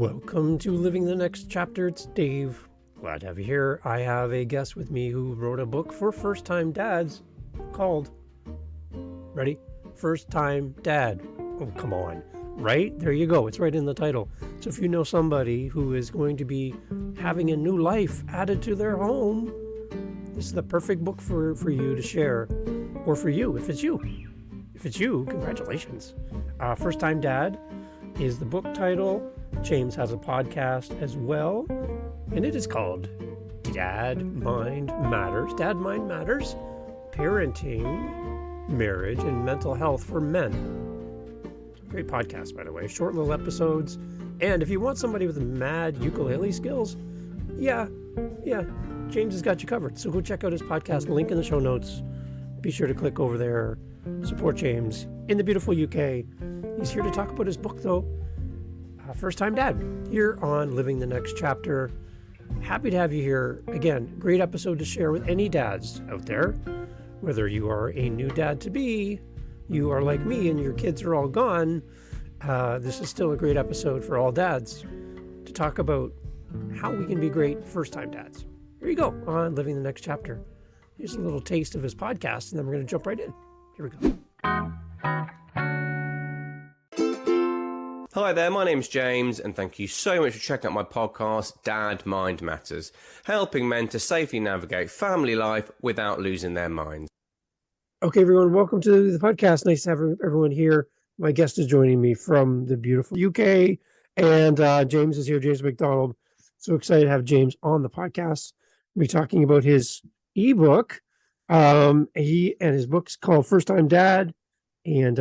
Welcome to Living the Next Chapter. It's Dave. Glad to have you here. I have a guest with me who wrote a book for first-time dads called, ready? First Time Dad. Oh, come on. Right? There you go. It's right in the title. So if you know somebody who is going to be having a new life added to their home, this is the perfect book for you to share. Or for you, if it's you. If it's you, congratulations. First Time Dad is the book title. James has a podcast as well, and it is called Dad Mind Matters. Dad Mind Matters, Parenting, Marriage, and Mental Health for Men. Great podcast, by the way. Short little episodes. And if you want somebody with mad ukulele skills, yeah, James has got you covered. So go check out his podcast, link in the show notes. Be sure to click over there. Support James in the beautiful UK. He's here to talk about his book, though. First Time Dad, here on Living the Next Chapter. Happy to have you here. Again, great episode to share with any dads out there. Whether you are a new dad-to-be, you are like me and your kids are all gone, this is still a great episode for all dads to talk about how we can be great first-time dads. Here you go, on Living the Next Chapter. Here's a little taste of his podcast, and then we're going to jump right in. Here we go. Hi there, my name's James, and thank you so much for checking out my podcast, Dad Mind Matters, helping men to safely navigate family life without losing their minds. Okay, everyone, welcome to the podcast. Nice to have everyone here. My guest is joining me from the beautiful UK, and James is here, James Macdonald. So excited to have James on the podcast. We'll be talking about his ebook. His book's called First Time Dad, and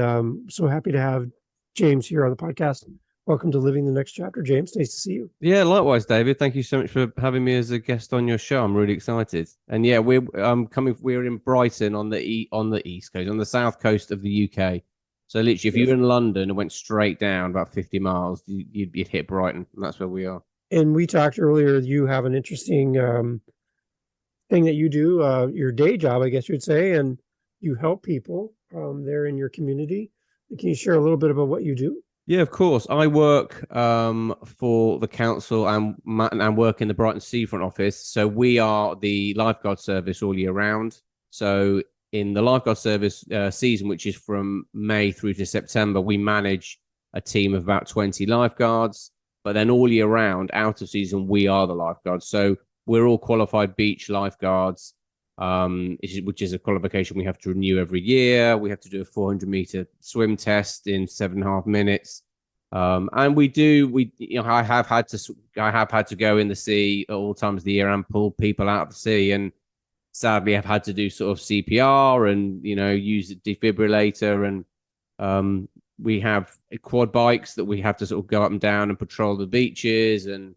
so happy to have James here on the podcast. Welcome to Living the Next Chapter, James. Nice to see you. Yeah, likewise, David. Thank you so much for having me as a guest on your show. I'm really excited. And yeah, we're in Brighton on the east coast, on the south coast of the UK. So literally, if you're in London and went straight down about 50 miles, you'd hit Brighton, and that's where we are. And we talked earlier. You have an interesting thing that you do, your day job, I guess you'd say, and you help people there in your community. Can you share a little bit about what you do? Yeah, of course. I work for the council and work in the Brighton Seafront office. So we are the lifeguard service all year round. So in the lifeguard service season, which is from May through to September, we manage a team of about 20 lifeguards. But then all year round, out of season, we are the lifeguards. So we're all qualified beach lifeguards. Which is a qualification we have to renew every year. We have to do a 400-meter swim test in 7.5 minutes, and I have had to go in the sea at all times of the year and pull people out of the sea. And sadly, I've had to do sort of CPR and use a defibrillator. And we have quad bikes that we have to sort of go up and down and patrol the beaches. And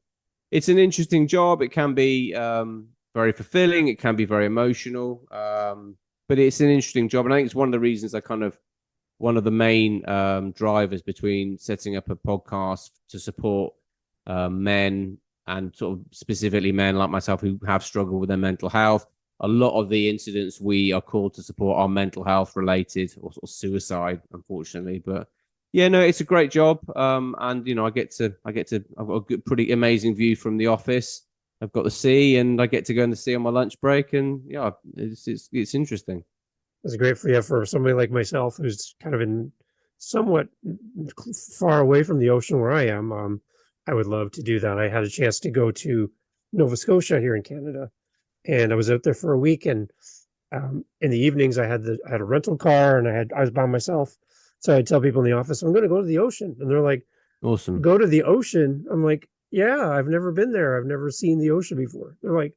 it's an interesting job. It can be very fulfilling. It can be very emotional, but it's an interesting job. And I think it's one of the reasons one of the main drivers between setting up a podcast to support men, and sort of specifically men like myself who have struggled with their mental health. A lot of the incidents we are called to support are mental health related or sort of suicide, unfortunately. But yeah, no, it's a great job. And I've got a good, pretty amazing view from the office. I've got the sea, and I get to go in the sea on my lunch break, and yeah, it's interesting. That's great for somebody like myself who's kind of in somewhat far away from the ocean where I am. I would love to do that. I had a chance to go to Nova Scotia here in Canada, and I was out there for a week. And in the evenings, I had a rental car, and I was by myself. So I'd tell people in the office, I'm going to go to the ocean, and they're like, "Awesome, go to the ocean." I'm like, yeah, I've never been there. I've never seen the ocean before. They're like,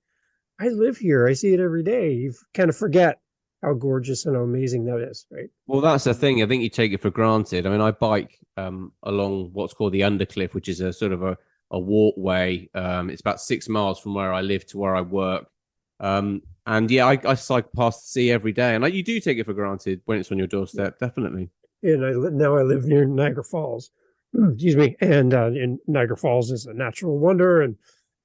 I live here. I see it every day. You kind of forget how gorgeous and how amazing that is, right? Well, that's the thing. I think you take it for granted. I mean, I bike along what's called the Undercliff, which is a sort of a walkway. It's about 6 miles from where I live to where I work. And yeah, I cycle past the sea every day. And you do take it for granted when it's on your doorstep, definitely. And now I live near Niagara Falls. Excuse me. And Niagara Falls is a natural wonder, and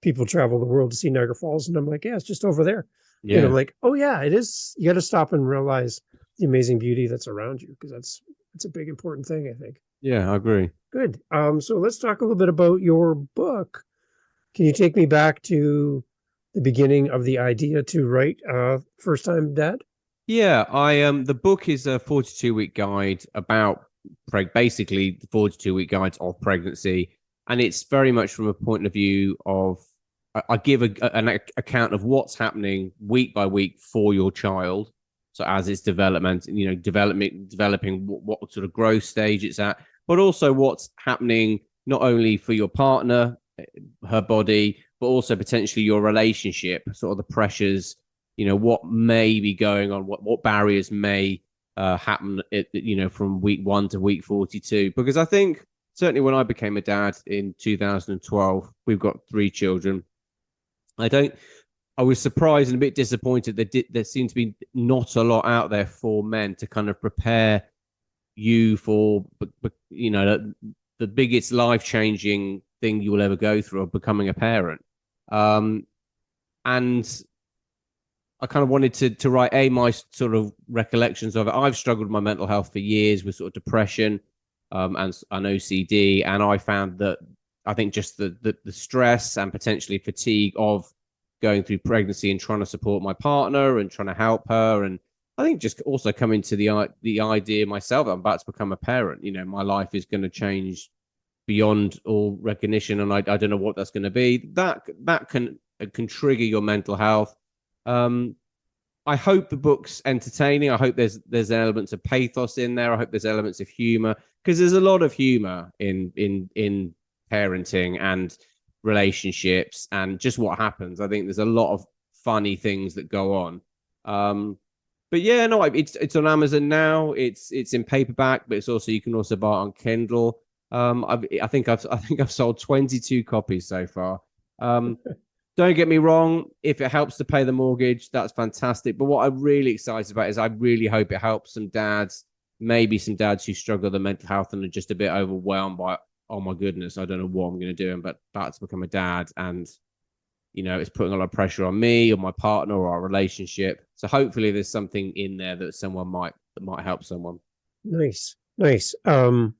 people travel the world to see Niagara Falls. And I'm like, yeah, it's just over there. Yeah. And I'm like, oh yeah, it is. You got to stop and realize the amazing beauty that's around you, because that's a big important thing, I think. Yeah, I agree. Good. So let's talk a little bit about your book. Can you take me back to the beginning of the idea to write First Time Dad? Yeah, the book is a 42-week guide about basically the 42-week guides of pregnancy, and it's very much from a point of view of I give an account of what's happening week by week for your child. So as it's developing what sort of growth stage it's at, but also what's happening not only for your partner, her body, but also potentially your relationship, sort of the pressures, what may be going on, what barriers may happen, from week 1 to week 42. Because I think certainly when I became a dad in 2012, we've got 3 children. I was surprised and a bit disappointed that there seemed to be not a lot out there for men to kind of prepare you for, the biggest life-changing thing you will ever go through of becoming a parent. And I kind of wanted to write my sort of recollections of it. I've struggled with my mental health for years with sort of depression and OCD, and I found that I think just the stress and potentially fatigue of going through pregnancy and trying to support my partner and trying to help her, and I think just also coming to the idea myself that I'm about to become a parent. My life is going to change beyond all recognition, and I don't know what that's going to be. That can trigger your mental health. I hope the book's entertaining. I hope there's elements of pathos in there. I hope there's elements of humor, because there's a lot of humor in parenting and relationships and just what happens. I think there's a lot of funny things that go on. But yeah, no, it's on Amazon now. It's in paperback, but you can also buy it on Kindle. I think I've sold 22 copies so far. Don't get me wrong, if it helps to pay the mortgage, that's fantastic. But what I'm really excited about is I really hope it helps some dads, maybe some dads who struggle with their mental health and are just a bit overwhelmed by, oh my goodness, I don't know what I'm going to do. I'm about to become a dad, and it's putting a lot of pressure on me or my partner or our relationship. So hopefully there's something in there that might help someone. Nice. That's the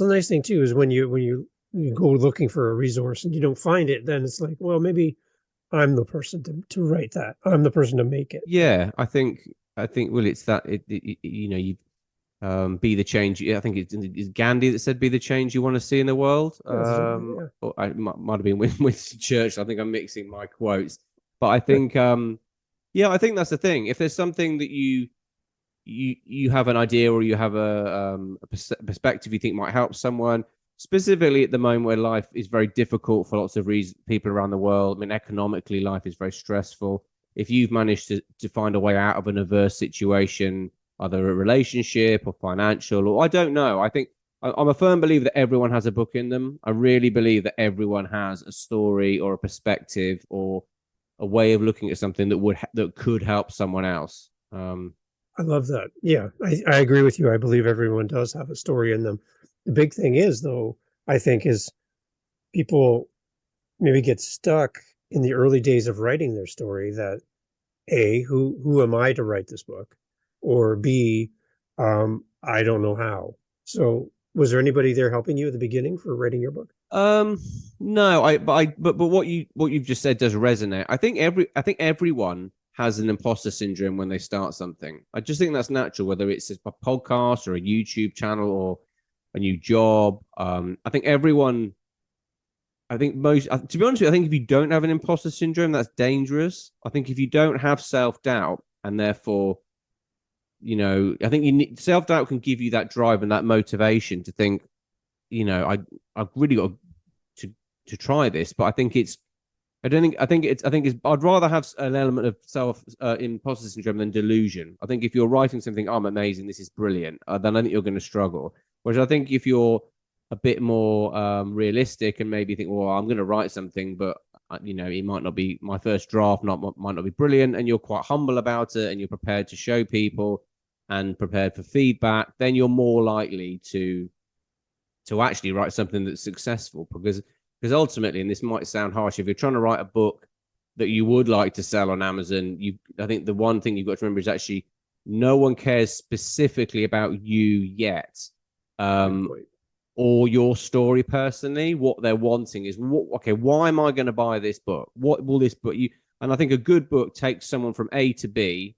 nice thing too, is when you go looking for a resource and you don't find it, then it's like, well, maybe I'm the person to write that. I'm the person to make it. Yeah, I think well, it's that you be the change. I think it's Gandhi that said, "Be the change you want to see in the world." Yeah. Or I might have been Winston Churchill. I think I'm mixing my quotes, but I think, I think that's the thing. If there's something that you have an idea or you have a perspective you think might help someone, specifically at the moment where life is very difficult for lots of people around the world. I mean, economically, life is very stressful. If you've managed to find a way out of an adverse situation, either a relationship or financial, or I don't know. I think I'm a firm believer that everyone has a book in them. I really believe that everyone has a story or a perspective or a way of looking at something that could help someone else. I love that. Yeah, I agree with you. I believe everyone does have a story in them. The big thing is, though, I think, is people maybe get stuck in the early days of writing their story that, A, who am I to write this book? Or B, I don't know how. So was there anybody there helping you at the beginning for writing your book? No, but what you've just said does resonate. I think everyone has an imposter syndrome when they start something. I just think that's natural, whether it's a podcast or a YouTube channel or a new job. I think to be honest with you, I think if you don't have an imposter syndrome, that's dangerous. I think if you don't have self-doubt, and therefore, I think self-doubt can give you that drive and that motivation to think, I've really got to try this. But I'd rather have an element of imposter syndrome than delusion. I think if you're writing something, I'm amazing, this is brilliant, then I think you're going to struggle. Whereas I think if you're a bit more realistic and maybe think, well, I'm going to write something, but it might not be my first draft, might not be brilliant, and you're quite humble about it, and you're prepared to show people and prepared for feedback, then you're more likely to actually write something that's successful. Because ultimately, and this might sound harsh, if you're trying to write a book that you would like to sell on Amazon, I think the one thing you've got to remember is actually no one cares specifically about you yet. or your story personally. What they're wanting is, okay, why am I going to buy this book? What will this book you? And I think a good book takes someone from A to B,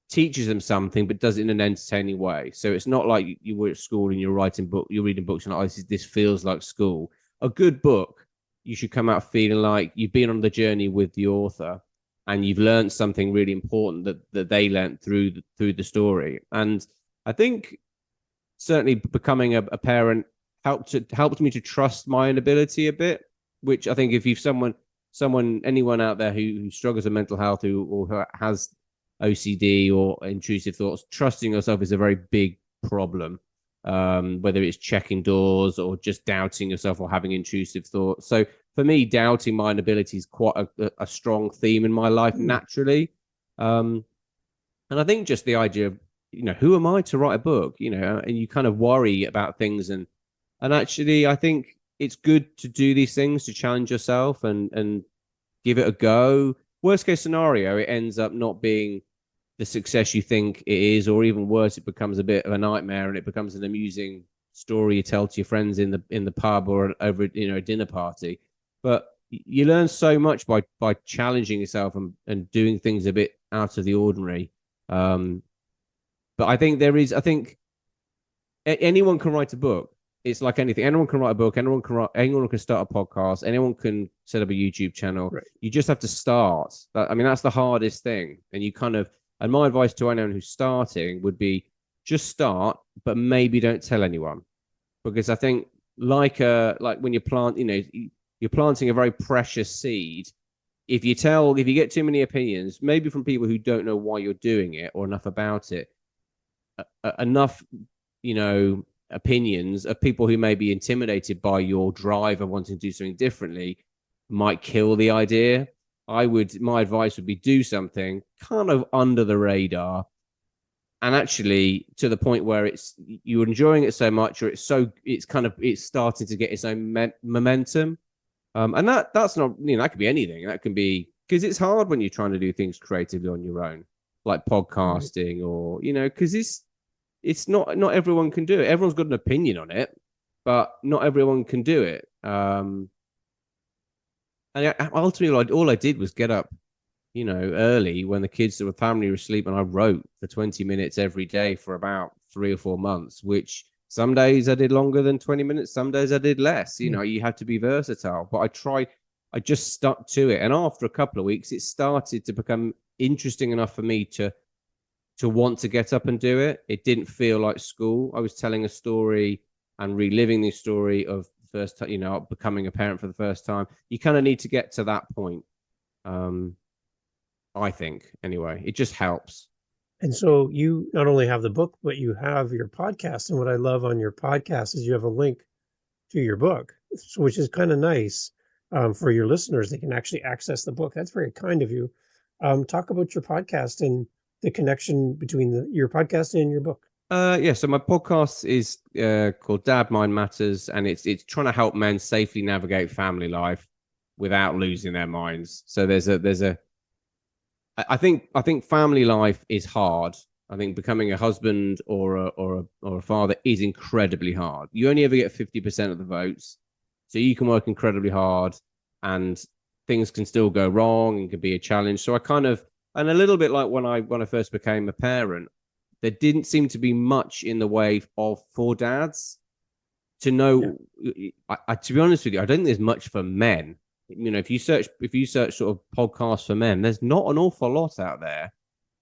teaches them something, but does it in an entertaining way. So it's not like you were at school and you're reading books and like, this feels like school. A good book, you should come out feeling like you've been on the journey with the author and you've learned something really important that they learned through the story. And I think certainly becoming a parent helped me to trust my own ability a bit, which I think if you've anyone out there who struggles with mental health or has OCD or intrusive thoughts, trusting yourself is a very big problem, whether it's checking doors or just doubting yourself or having intrusive thoughts. So for me, doubting my own ability is quite a strong theme in my life naturally. And I think just the idea of, who am I to write a book, and you kind of worry about things. And actually, I think it's good to do these things, to challenge yourself and give it a go. Worst case scenario, it ends up not being the success you think it is, or even worse, it becomes a bit of a nightmare and it becomes an amusing story you tell to your friends in the pub or over a dinner party. But you learn so much by challenging yourself and doing things a bit out of the ordinary. But I think anyone can write a book. It's like anything. Anyone can write a book. Anyone can start a podcast. Anyone can set up a YouTube channel. Right. You just have to start. That's the hardest thing. And my advice to anyone who's starting would be just start, but maybe don't tell anyone, because I think like when you plant, you're planting a very precious seed. If you get too many opinions, maybe from people who don't know why you're doing it or enough about it, enough, opinions of people who may be intimidated by your drive and wanting to do something differently might kill the idea. My advice would be do something kind of under the radar, and actually to the point where you're enjoying it so much, or it's starting to get its own momentum. And that's not, that could be anything. That can be, because it's hard when you're trying to do things creatively on your own, like podcasting, or because it's not everyone can do it. Everyone's got an opinion on it, but not everyone can do it. And ultimately, all I did was get up, early when the kids of the family were asleep, and I wrote for 20 minutes every day for about 3 or 4 months, which some days I did longer than 20 minutes. Some days I did less. You have to be versatile. But I just stuck to it. And after a couple of weeks, it started to become interesting enough for me to want to get up and do it. It didn't feel like school. I was telling a story and reliving the story of first time, becoming a parent for the first time. You kind of need to get to that point. I think, anyway, it just helps. And so you not only have the book, but you have your podcast. And what I love on your podcast is you have a link to your book, which is kind of nice for your listeners. They can actually access the book. That's very kind of you. Talk about your podcast and the connection between your podcast and your book. So my podcast is called Dad Mind Matters, and it's trying to help men safely navigate family life without losing their minds. So I think family life is hard. I think becoming a husband or a father is incredibly hard. You only ever get 50% of the votes, so you can work incredibly hard, and things can still go wrong and can be a challenge. So and a little bit like when I first became a parent, there didn't seem to be much in the way of for dads to know. Yeah. To be honest with you, I don't think there's much for men. If you search sort of podcasts for men, there's not an awful lot out there.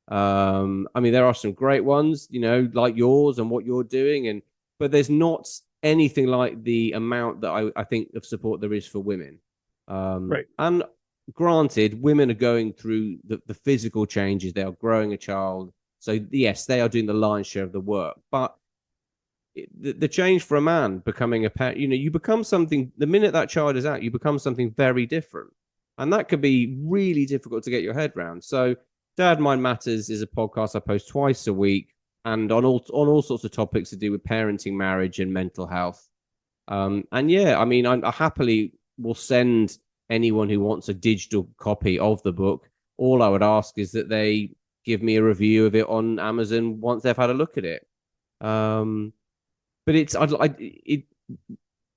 There are some great ones, like yours and what you're doing, but there's not anything like the amount that I think of support there is for women. Right. And granted, women are going through the physical changes. They are growing a child. So yes, they are doing the lion's share of the work, but the change for a man becoming a parent, you become something, the minute that child is out, you become something very different. And that could be really difficult to get your head around. So Dad Mind Matters is a podcast I post twice a week, and on all sorts of topics to do with parenting, marriage, and mental health. I happily will send anyone who wants a digital copy of the book. All I would ask is that they give me a review of it on Amazon once they've had a look at it. but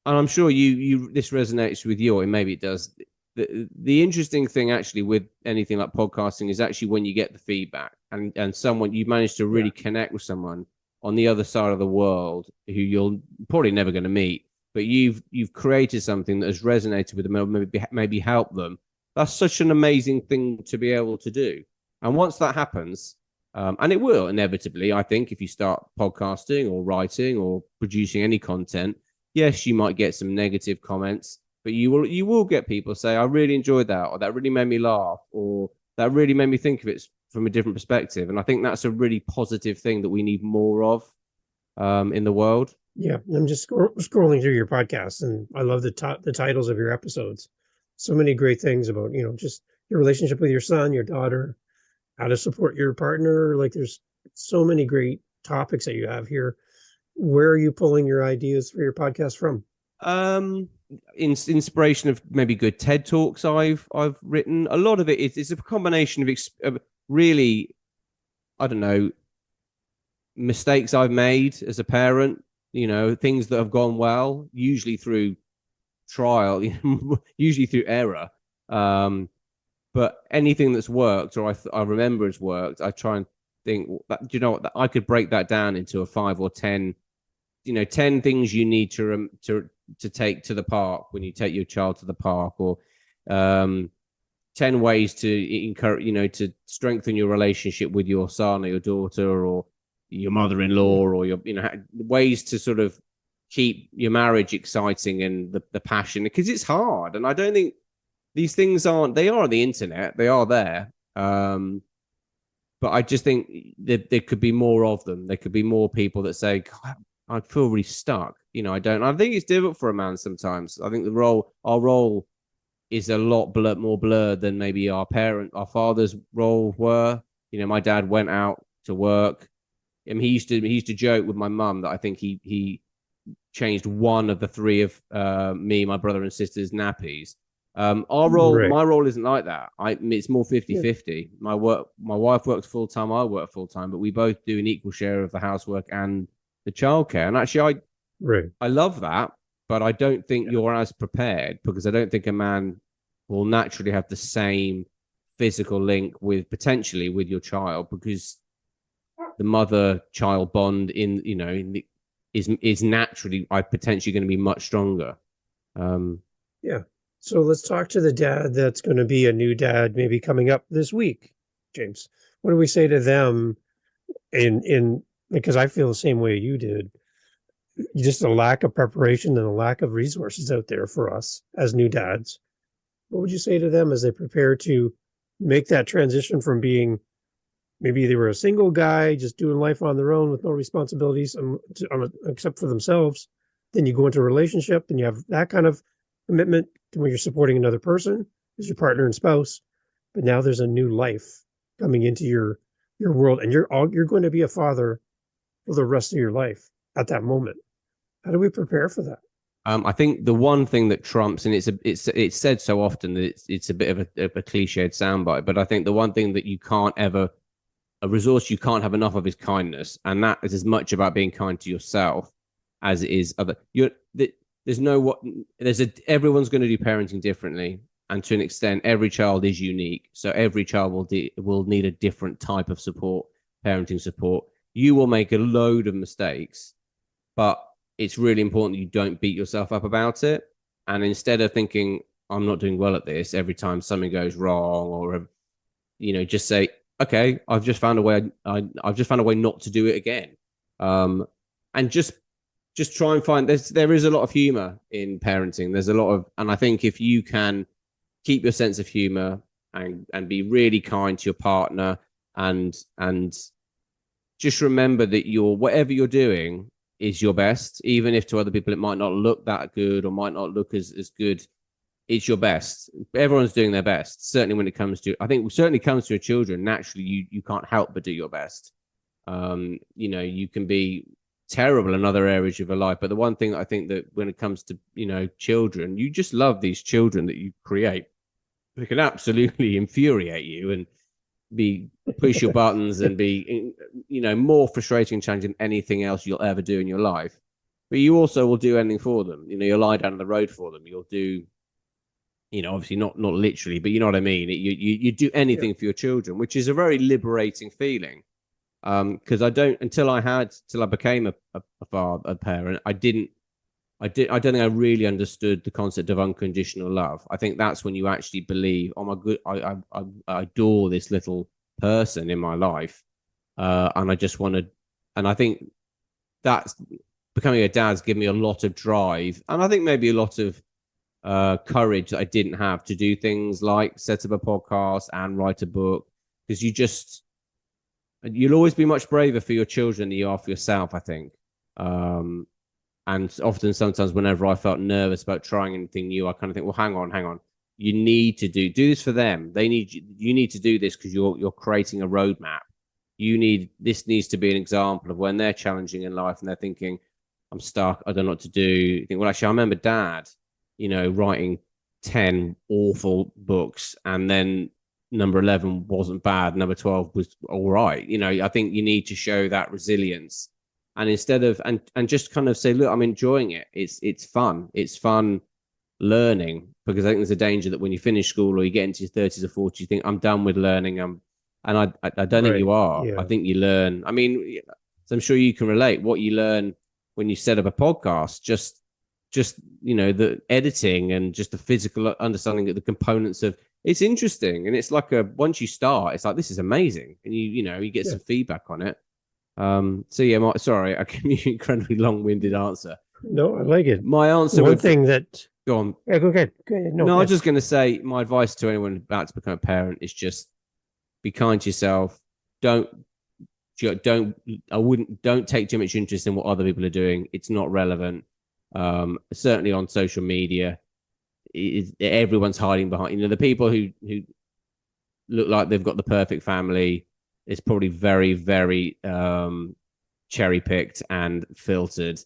and I'm sure this resonates with you, or maybe it does. The interesting thing actually with anything like podcasting is actually when you get the feedback and someone you manage to really connect with someone on the other side of the world who you're probably never going to meet, but you've created something that has resonated with them, maybe helped them. That's such an amazing thing to be able to do. And once that happens, and it will inevitably, I think, if you start podcasting or writing or producing any content, yes, you might get some negative comments, but you will get people say, I really enjoyed that, or that really made me laugh, or that really made me think of it from a different perspective. And I think that's a really positive thing that we need more of in the world. Yeah, I'm just scrolling through your podcast, and I love the titles of your episodes. So many great things about, just your relationship with your son, your daughter, how to support your partner. Like, there's so many great topics that you have here. Where are you pulling your ideas for your podcast from? Inspiration of maybe good TED Talks I've written. A lot of it is a combination of really, I don't know, mistakes I've made as a parent, things that have gone well, usually through trial, usually through error. But anything that's worked, or I remember has worked, I try and think, that I could break that down into a 5 or 10, 10 things you need to take to the park when you take your child to the park, or 10 ways to encourage, to strengthen your relationship with your son or your daughter or your mother-in-law, or your, ways to sort of keep your marriage exciting and the passion, because it's hard. And I don't think these things they are on the internet, they are there. But I just think that there could be more of them. There could be more people that say, God, I feel really stuck. I think it's difficult for a man sometimes. I think our role is a lot more blurred than maybe our father's role were. My dad went out to work. I mean, he used to joke with my mum that I think he changed one of the three of me, my brother and sister's nappies. My role isn't like that. It's more 50-50. My wife works full time, I work full time, but we both do an equal share of the housework and the childcare. And actually, I love that, but I don't think you're as prepared, because I don't think a man will naturally have the same physical link potentially with your child, because the mother-child bond is naturally potentially going to be much stronger. Yeah. So let's talk to the dad that's going to be a new dad, maybe coming up this week. James, what do we say to them because I feel the same way you did, just a lack of preparation and a lack of resources out there for us as new dads. What would you say to them as they prepare to make that transition from being, maybe they were a single guy just doing life on their own with no responsibilities except for themselves? Then you go into a relationship and you have that kind of commitment to where you're supporting another person as your partner and spouse, but now there's a new life coming into your world, and you're going to be a father for the rest of your life at that moment. How do we prepare for that? I think the one thing that trumps, and it's said so often that it's a bit of a cliched soundbite, but I think the one thing that a resource you can't have enough of is kindness, and that is as much about being kind to yourself as it is other. Everyone's going to do parenting differently, and to an extent, every child is unique. So every child will need a different type of parenting support. You will make a load of mistakes, but it's really important that you don't beat yourself up about it. And instead of thinking, I'm not doing well at this every time something goes wrong, or, just say, okay, I've just found a way. I've just found a way not to do it again. And just try and find, there is a lot of humor in parenting. There's a lot of, and I think if you can keep your sense of humor and be really kind to your partner, and just remember that whatever you're doing is your best, even if to other people it might not look that good or might not look as good. It's your best. Everyone's doing their best. Certainly when it comes to, I think it certainly comes to your children, naturally you can't help but do your best. You can be terrible in other areas of your life, but the one thing I think that when it comes to, children, you just love these children that you create. They can absolutely infuriate you and push your buttons and be, more frustrating and challenging than anything else you'll ever do in your life. but you also will do anything for them. You'll lie down on the road for them. You'll do, obviously not literally, but you know what I mean. You do anything for your children, which is a very liberating feeling. Because I became a parent, I don't think I really understood the concept of unconditional love. I think that's when you actually believe, oh my good, I adore this little person in my life, and I just want to, and I think that's becoming a dad's given me a lot of drive, and I think maybe a lot of courage that I didn't have to do things like set up a podcast and write a book, because you'll always be much braver for your children than you are for yourself, I think. And sometimes whenever I felt nervous about trying anything new, I kind of think, well, hang on. You need to do this for them. You need to do this because you're creating a roadmap. This needs to be an example of when they're challenging in life and they're thinking, I'm stuck, I don't know what to do. You think, well, actually, I remember Dad, writing 10 awful books, and then number 11 wasn't bad, number 12 was all right. I think you need to show that resilience, and instead of and just kind of say, look, I'm enjoying it. It's fun learning, because I think there's a danger that when you finish school or you get into your 30s or 40s, you think, I'm done with learning. And I don't think you are. I think you learn. I mean, so I'm sure you can relate what you learn when you set up a podcast, just the editing and just the physical understanding of the components of. It's interesting, and it's like once you start, it's like, this is amazing, and you get some feedback on it. So yeah, sorry, I gave you an incredibly long-winded answer. No, I like it. My answer. One thing that. Go on. Yeah, go ahead. No, I was just going to say, my advice to anyone about to become a parent is just be kind to yourself. Don't take too much interest in what other people are doing. It's not relevant. Certainly on social media. Everyone's hiding behind, the people who look like they've got the perfect family. It's probably very, very cherry picked and filtered.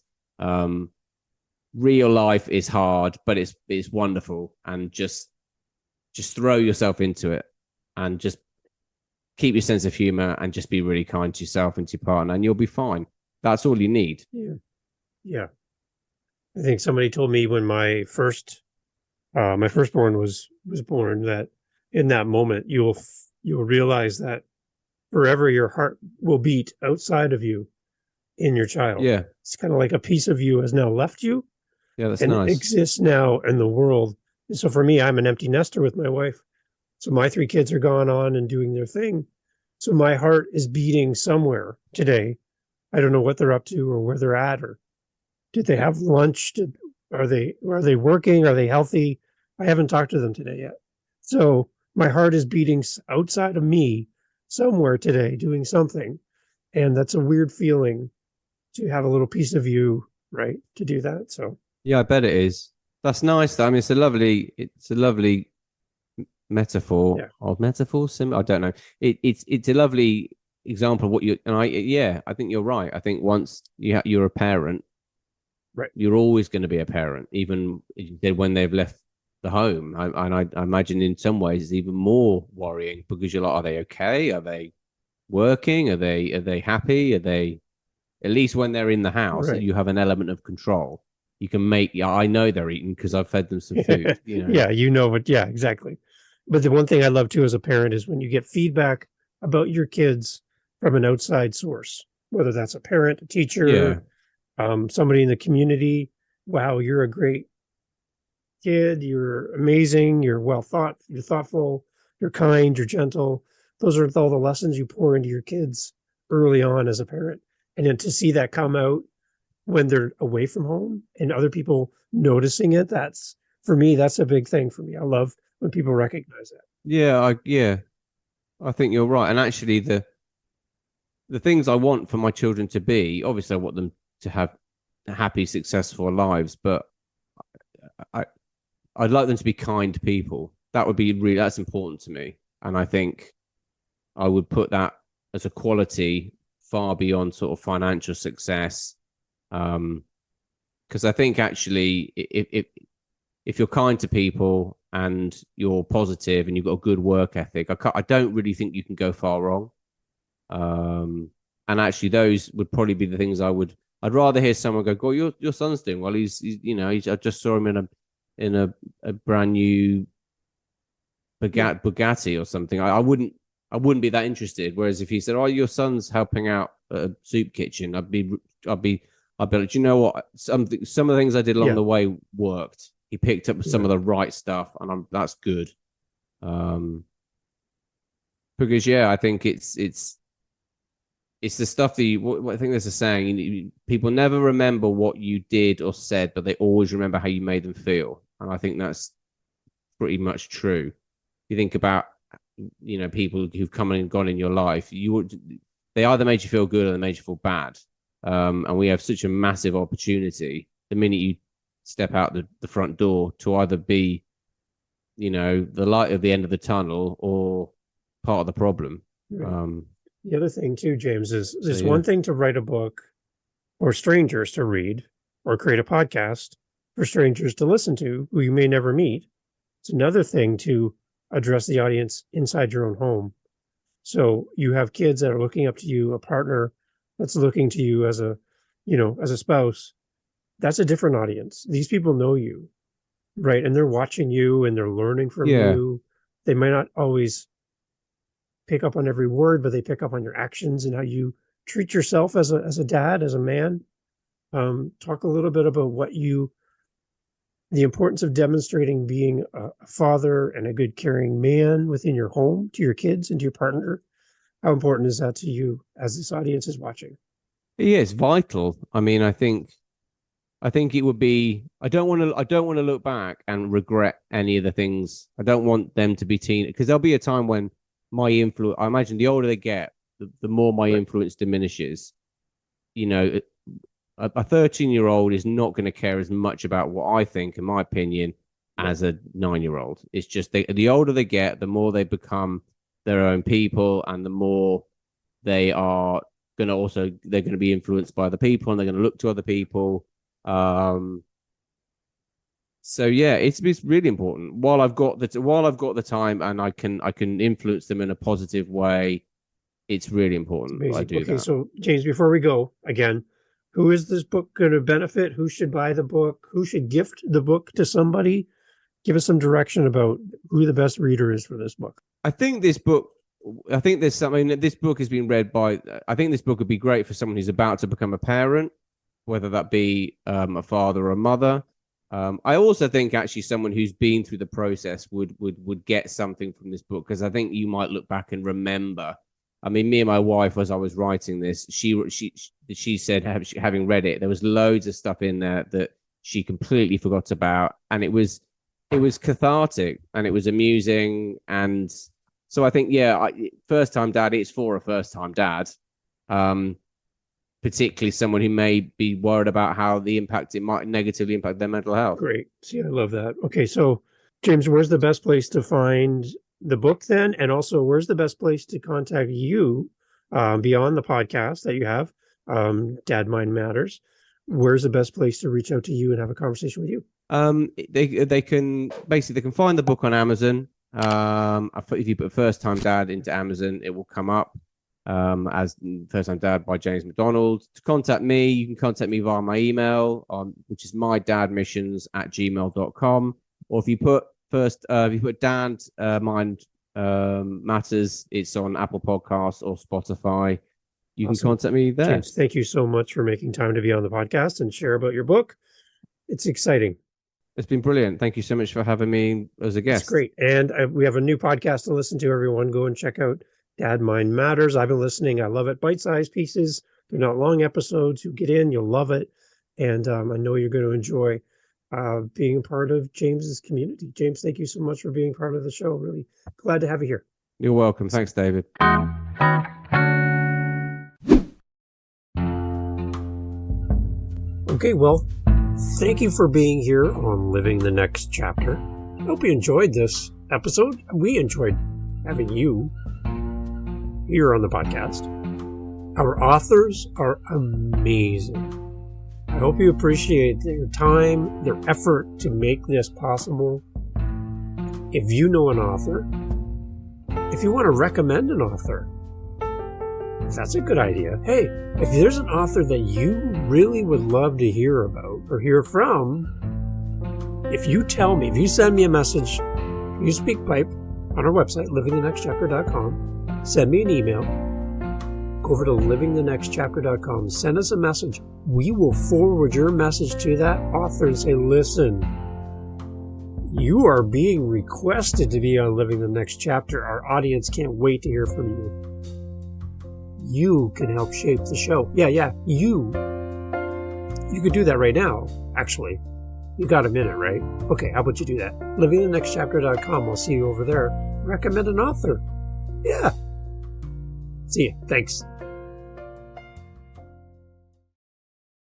Real life is hard, but it's wonderful, and just throw yourself into it, and just keep your sense of humor, and just be really kind to yourself and to your partner, and you'll be fine. That's all you need. Yeah. I think somebody told me when my firstborn was born, that in that moment you'll realize that forever your heart will beat outside of you in your child. Yeah, it's kind of like a piece of you has now left you. Yeah, that's and nice. It exists now in the world. And so for me, I'm an empty nester with my wife. So my 3 kids are gone on and doing their thing. So my heart is beating somewhere today. I don't know what they're up to or where they're at, or did they have lunch? Are they working? Are they healthy? I haven't talked to them today yet. So my heart is beating outside of me somewhere today, doing something. And that's a weird feeling to have a little piece of you, right, to do that. So yeah, I bet it is. That's nice. I mean, it's a lovely metaphor. Yeah. Or metaphor, I don't know. It's a lovely example of what you and I think you're right. I think once you're a parent, right, you're always going to be a parent, even when they've left the home. I imagine in some ways it's even more worrying, because you're like, are they okay? Are they working? Are they happy? Are they, at least when they're in the house, right, you have an element of control. You can I know they're eating because I've fed them some food. Yeah, but yeah, exactly. But the one thing I love too as a parent is when you get feedback about your kids from an outside source, whether that's a parent, a teacher, somebody in the community. Wow, you're a great kid. You're amazing. You're you're thoughtful. You're kind. You're gentle. Those are all the lessons you pour into your kids early on as a parent. And then to see that come out when they're away from home and other people noticing it, that's, for me, that's a big thing for me. I love when people recognize that. Yeah, I think you're right. And actually, the things I want for my children to be, obviously I want them to have happy, successful lives, but I'd like them to be kind people. That would be that's important to me. And I think I would put that as a quality far beyond sort of financial success. Because I think actually, if you're kind to people and you're positive and you've got a good work ethic, I don't really think you can go far wrong. And actually, those would probably be the things I'd I'd rather hear someone go, "God, your son's doing well. I just saw him in a brand new Bugatti or something." I wouldn't be that interested. Whereas if he said, "Oh, your son's helping out at a soup kitchen," I'd be like, "You know what? Some of the things I did along the way worked. He picked up some of the right stuff, and that's good." Because I think it's the stuff that I think there's a saying: people never remember what you did or said, but they always remember how you made them feel. And I think that's pretty much true. You think about people who've come and gone in your life. They either made you feel good or they made you feel bad. And we have such a massive opportunity the minute you step out the front door to either be, the light at the end of the tunnel or part of the problem. Right. The other thing too, James, is it's one thing to write a book for strangers to read or create a podcast for strangers to listen to who you may never meet. It's another thing to address the audience inside your own home. So you have kids that are looking up to you, a partner that's looking to you as a spouse. That's a different audience. These people know you, right? And they're watching you and they're learning from you. They might not always pick up on every word, but they pick up on your actions and how you treat yourself as a dad, as a man. Talk a little bit about the importance of demonstrating being a father and a good caring man within your home, to your kids and to your partner. How important is that to you as this audience is watching? Yeah, it's vital. I mean, I think it would be. I don't want to look back and regret any of the things. I don't want them to be because there'll be a time when my influence. I imagine the older they get, the more my influence diminishes. A 13-year-old is not going to care as much about what I think, in my opinion, as a 9-year-old. It's just the older they get, the more they become their own people, and the more they are they're going to be influenced by other people, and they're going to look to other people. So it's really important. While I've got the time and I can influence them in a positive way, it's really important that I do that. So James, before we go again, who is this book going to benefit? Who should buy the book? Who should gift the book to somebody? Give us some direction about who the best reader is for this book. I think this book has been read by. I think this book would be great for someone who's about to become a parent, whether that be a father or a mother. I also think actually someone who's been through the process would get something from this book, because I think you might look back and remember. I mean, me and my wife, as I was writing this, she said, having read it, there was loads of stuff in there that she completely forgot about, and it was cathartic and it was amusing. And so I think, first time dad, it's for a first time dad, particularly someone who may be worried about how it might negatively impact their mental health. Great. See, I love that. Okay, so James, where's the best place to find the book then? And also, where's the best place to contact you beyond the podcast that you have, Dad Mind Matters? Where's the best place to reach out to you and have a conversation with you? They can find the book on Amazon. If you put First Time Dad into Amazon, it will come up as First Time Dad by James Macdonald. To contact me, you can contact me via my email, which is mydadmissions@gmail.com. Or if you put Dad Mind Matters, it's on Apple Podcasts or Spotify. You can contact me there. James, thank you so much for making time to be on the podcast and share about your book. It's exciting. It's been brilliant. Thank you so much for having me as a guest. It's great. And we have a new podcast to listen to, everyone. Go and check out Dad Mind Matters. I've been listening. I love it. Bite-sized pieces. They're not long episodes. You get in, you'll love it. And I know you're going to enjoy being a part of James's community. James, thank you so much for being part of the show. Really glad to have you here. You're welcome. Thanks, David. Okay, well, thank you for being here on Living the Next Chapter. I hope you enjoyed this episode. We enjoyed having you here on the podcast. Our authors are amazing. I hope you appreciate their time, their effort to make this possible. If you know an author, if you want to recommend an author, That's a good idea. Hey, if there's an author that you really would love to hear about or hear from, if you tell me, if you send me a message, you speak pipe on our website, livingthenextchapter.com, send me an email, go over to livingthenextchapter.com, send us a message. We will forward your message to that author and say, listen, you are being requested to be on Living the Next Chapter. Our audience can't wait to hear from you. You can help shape the show. Yeah, you. You could do that right now, actually. You got a minute, right? Okay, how about you do that? livingthenextchapter.com. I'll see you over there. Recommend an author. Yeah. See you. Thanks.